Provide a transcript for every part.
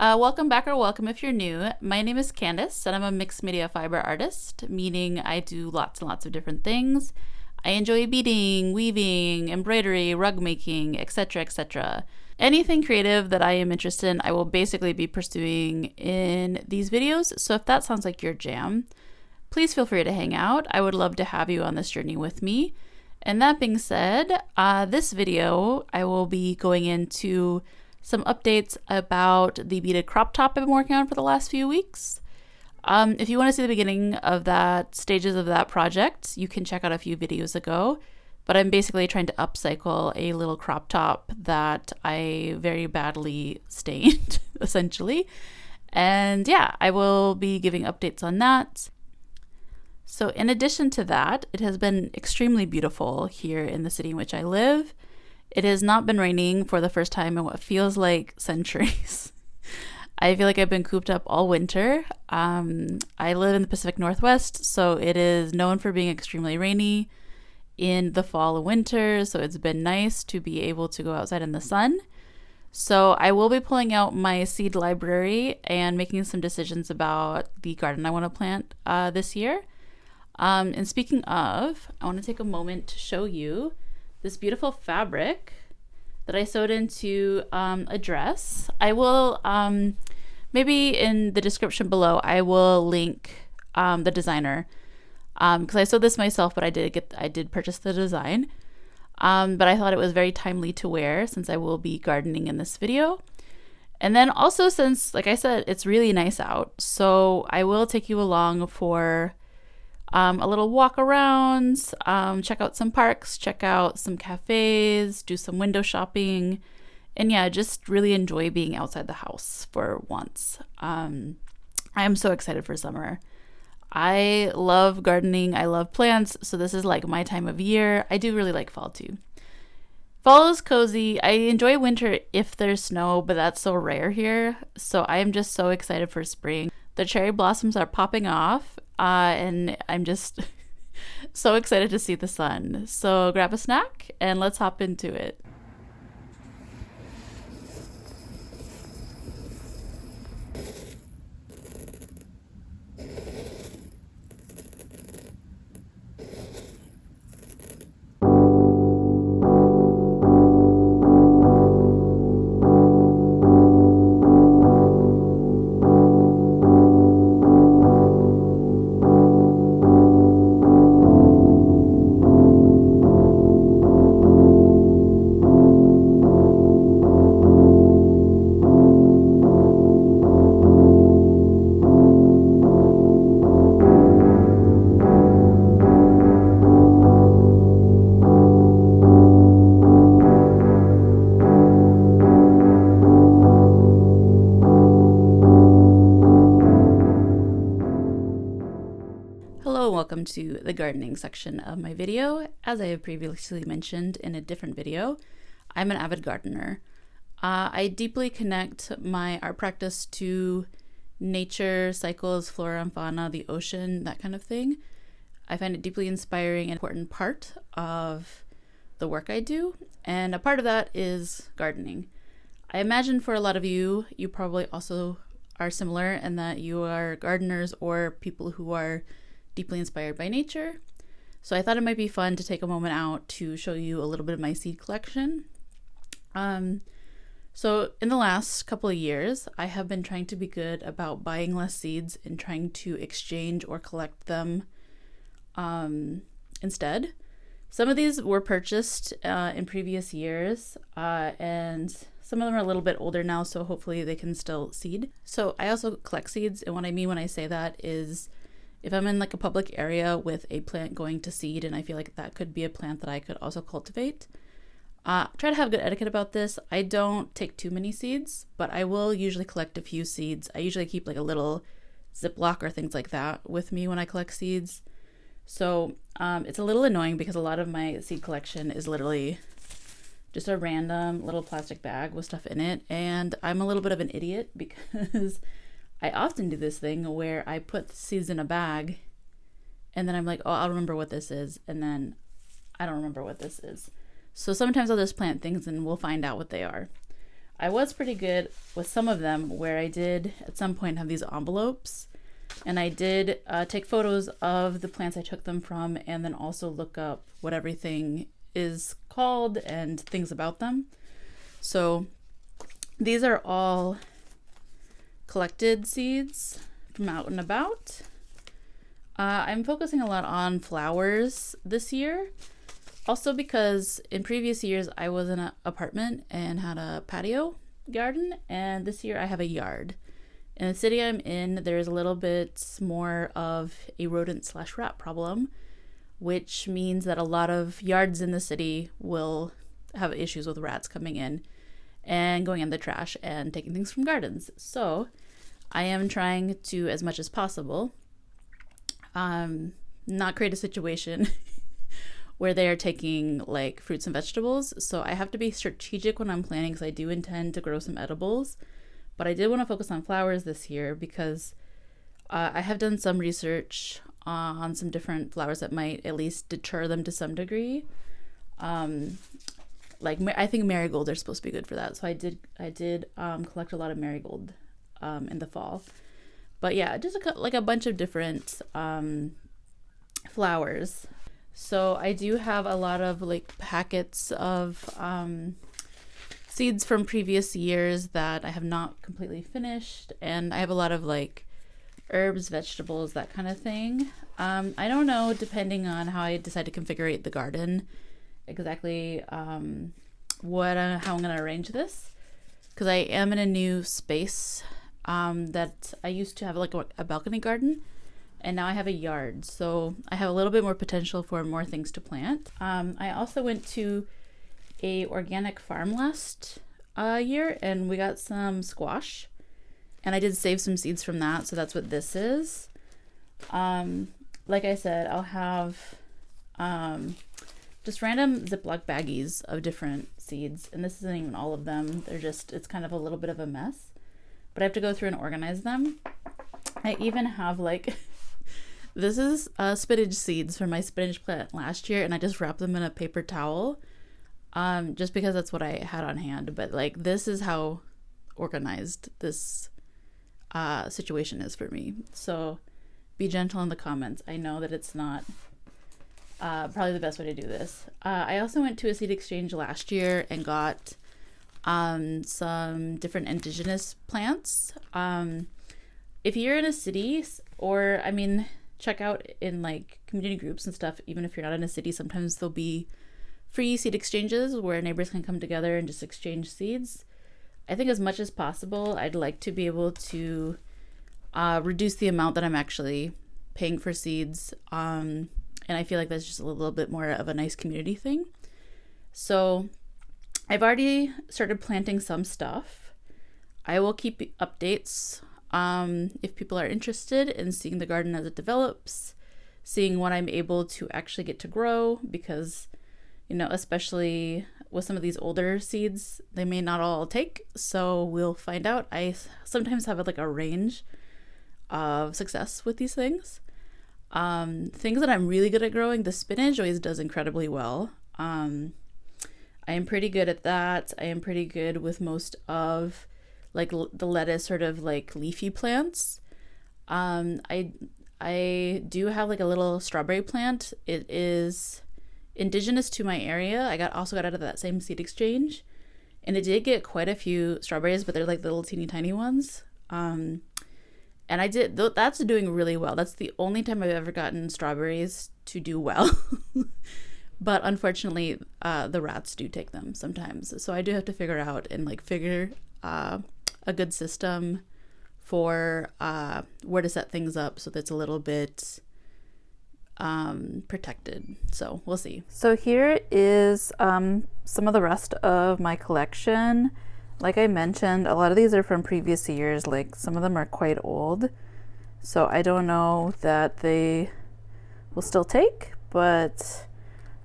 Welcome back or welcome if you're new. My name is Candace and I'm a mixed media fiber artist, meaning I do lots and lots of different things. I enjoy beading, weaving, embroidery, rug making, etc., etc. Anything creative that I am interested in, I will basically be pursuing in these videos. So if that sounds like your jam, please feel free to hang out. I would love to have you on this journey with me. And that being said, this video, I will be going into some updates about the beaded crop top I've been working on for the last few weeks. If you want to see the beginning of that, stages of that project, you can check out a few videos ago. But I'm basically trying to upcycle a little crop top that I very badly stained, essentially. And yeah, I will be giving updates on that. So in addition to that, it has been extremely beautiful here in the city in which I live. It has not been raining for the first time in what feels like centuries. I feel like I've been cooped up all winter. I live in the Pacific Northwest, so it is known for being extremely rainy in the fall and winter, so it's been nice to be able to go outside in the sun. So I will be pulling out my seed library and making some decisions about the garden I want to plant this year. And speaking of, I want to take a moment to show you this beautiful fabric that I sewed into a dress. I will, maybe in the description below, I will link the designer because I sewed this myself, but I did purchase the design. But I thought it was very timely to wear since I will be gardening in this video. And then also since, like I said, it's really nice out, so I will take you along for a little walk around, check out some parks, check out some cafes, do some window shopping, and yeah, just really enjoy being outside the house for once. I am so excited for summer. I love gardening, I love plants, so this is like my time of year. I do really like fall too. Fall is cozy. I enjoy winter if there's snow, but that's so rare here. So I am just so excited for spring. The cherry blossoms are popping off, and I'm just so excited to see the sun. So grab a snack and let's hop into it. Welcome to the gardening section of my video. As I have previously mentioned in a different video, I'm an avid gardener. I deeply connect my art practice to nature, cycles, flora and fauna, the ocean, that kind of thing. I find it deeply inspiring and important part of the work I do, and a part of that is gardening. I imagine for a lot of you, you probably also are similar in that you are gardeners or people who are deeply inspired by nature. So I thought it might be fun to take a moment out to show you a little bit of my seed collection. So in the last couple of years, I have been trying to be good about buying less seeds and trying to exchange or collect them instead. Some of these were purchased in previous years, and some of them are a little bit older now, so hopefully they can still seed. So I also collect seeds, and what I mean when I say that is if I'm in like a public area with a plant going to seed and I feel like that could be a plant that I could also cultivate, try to have good etiquette about this. I don't take too many seeds, but I will usually collect a few seeds. I usually keep like a little Ziploc or things like that with me when I collect seeds. So it's a little annoying because a lot of my seed collection is literally just a random little plastic bag with stuff in it. And I'm a little bit of an idiot because I often do this thing where I put seeds in a bag and then I'm like, oh, I'll remember what this is. And then I don't remember what this is. So sometimes I'll just plant things and we'll find out what they are. I was pretty good with some of them, where I did at some point have these envelopes, and I did take photos of the plants I took them from, and then also look up what everything is called and things about them. So these are all collected seeds from out and about. I'm focusing a lot on flowers this year, also because in previous years I was in an apartment and had a patio garden, and this year I have a yard. In the city I'm in, there's a little bit more of a rodent/rat problem, which means that a lot of yards in the city will have issues with rats coming in and going in the trash and taking things from gardens. So I am trying to, as much as possible, not create a situation where they are taking like fruits and vegetables. So I have to be strategic when I'm planning, because I do intend to grow some edibles. But I did want to focus on flowers this year because I have done some research on some different flowers that might at least deter them to some degree. Like I think marigolds are supposed to be good for that. So I did collect a lot of marigold in the fall. But yeah, just a bunch of different flowers. So I do have a lot of like packets of seeds from previous years that I have not completely finished, and I have a lot of like herbs, vegetables, that kind of thing. I don't know, depending on how I decide to configure the garden, exactly how I'm going to arrange this, because I am in a new space that I used to have like a balcony garden, and now I have a yard, so I have a little bit more potential for more things to plant. I also went to a organic farm last year, and we got some squash, and I did save some seeds from that, so that's what this is. Like I said, I'll have just random Ziploc baggies of different seeds, and this isn't even all of them. It's kind of a little bit of a mess, but I have to go through and organize them. I even have like this is spinach seeds from my spinach plant last year, and I just wrapped them in a paper towel just because that's what I had on hand. But like, this is how organized this situation is for me. So be gentle in the comments. I know that it's not probably the best way to do this. I also went to a seed exchange last year and got some different indigenous plants. If you're in a city, or I mean, check out in like community groups and stuff, even if you're not in a city, sometimes there'll be free seed exchanges where neighbors can come together and just exchange seeds. I think as much as possible, I'd like to be able to reduce the amount that I'm actually paying for seeds. And I feel like that's just a little bit more of a nice community thing. So I've already started planting some stuff. I will keep updates if people are interested in seeing the garden as it develops, seeing what I'm able to actually get to grow, because, you know, especially with some of these older seeds, they may not all take, so we'll find out. I sometimes have like a range of success with these things. Things that I'm really good at growing, the spinach always does incredibly well. I am pretty good at that. I am pretty good with most of like the lettuce, sort of like leafy plants. I do have like a little strawberry plant. It is indigenous to my area. I also got out of that same seed exchange, and it did get quite a few strawberries, but they're like the little teeny tiny ones. And that's doing really well. That's the only time I've ever gotten strawberries to do well. But unfortunately, the rats do take them sometimes. So I do have to figure out and like figure a good system for where to set things up so that's a little bit protected. So we'll see. So here is some of the rest of my collection. Like I mentioned, a lot of these are from previous years. Like some of them are quite old, so I don't know that they will still take, but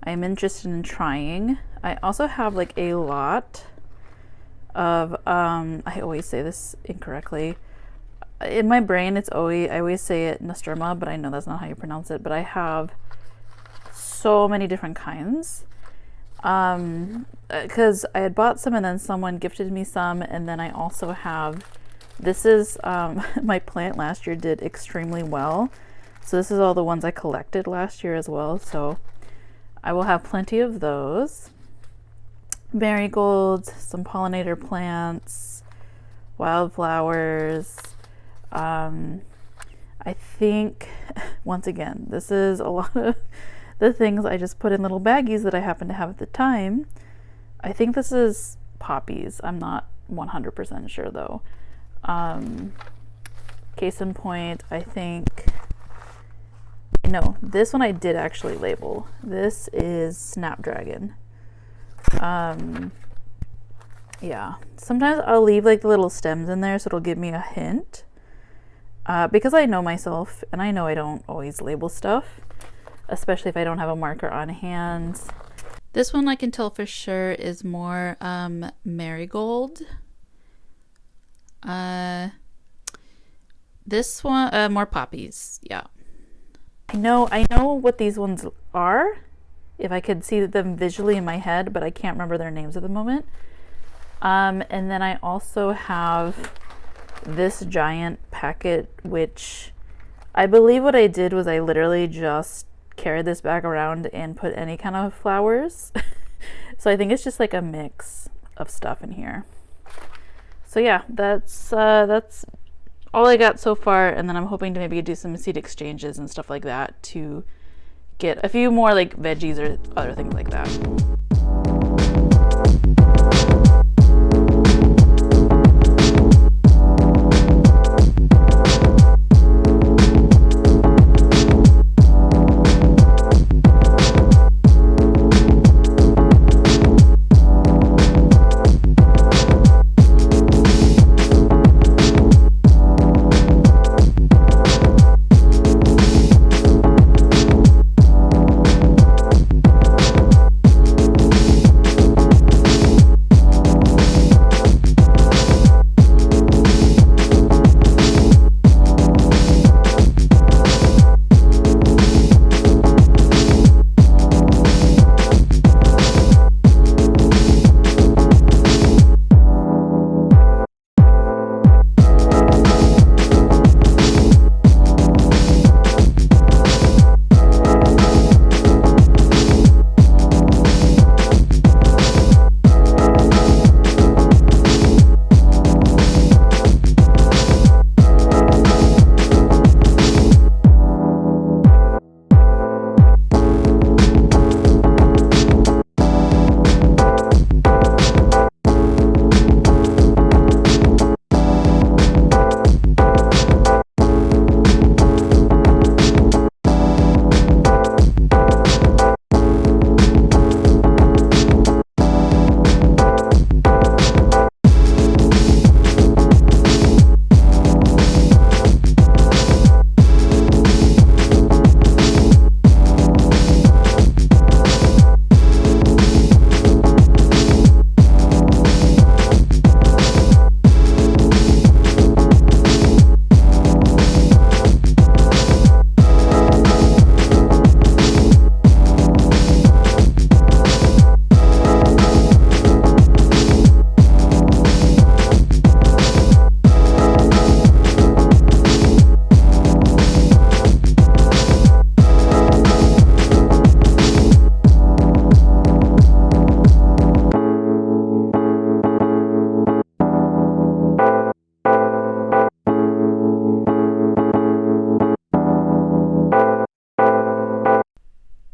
I'm interested in trying. I also have like a lot of I always say this incorrectly. In my brain, I always say it nasturma, but I know that's not how you pronounce it. But I have so many different kinds. Because I had bought some and then someone gifted me some, and then I also have, this is, my plant last year did extremely well. So this is all the ones I collected last year as well. So I will have plenty of those. Marigolds, some pollinator plants, wildflowers. I think, once again, this is a lot of the things I just put in little baggies that I happen to have at the time. I think this is poppies. I'm not 100% sure though. Case in point, I think, no, this one I did actually label. This is Snapdragon. Yeah, sometimes I'll leave like the little stems in there so it'll give me a hint. Because I know myself and I know I don't always label stuff, especially if I don't have a marker on hand. This one I can tell for sure is more marigold. This one more poppies. Yeah. I know what these ones are if I could see them visually in my head, but I can't remember their names at the moment. And then I also have this giant packet, which I believe what I did was I literally just carried this bag around and put any kind of flowers. So I think it's just like a mix of stuff in here. So yeah, that's all I got so far, and then I'm hoping to maybe do some seed exchanges and stuff like that to get a few more like veggies or other things like that.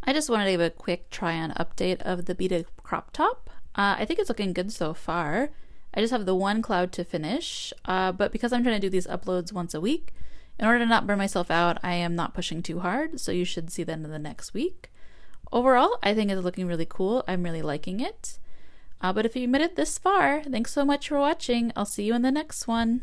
I just wanted to give a quick try on update of the beaded crop top. I think it's looking good so far. I just have the one cloud to finish, but because I'm trying to do these uploads once a week, in order to not burn myself out, I am not pushing too hard, so you should see that in the next week. Overall, I think it's looking really cool. I'm really liking it. But if you made it this far, thanks so much for watching. I'll see you in the next one.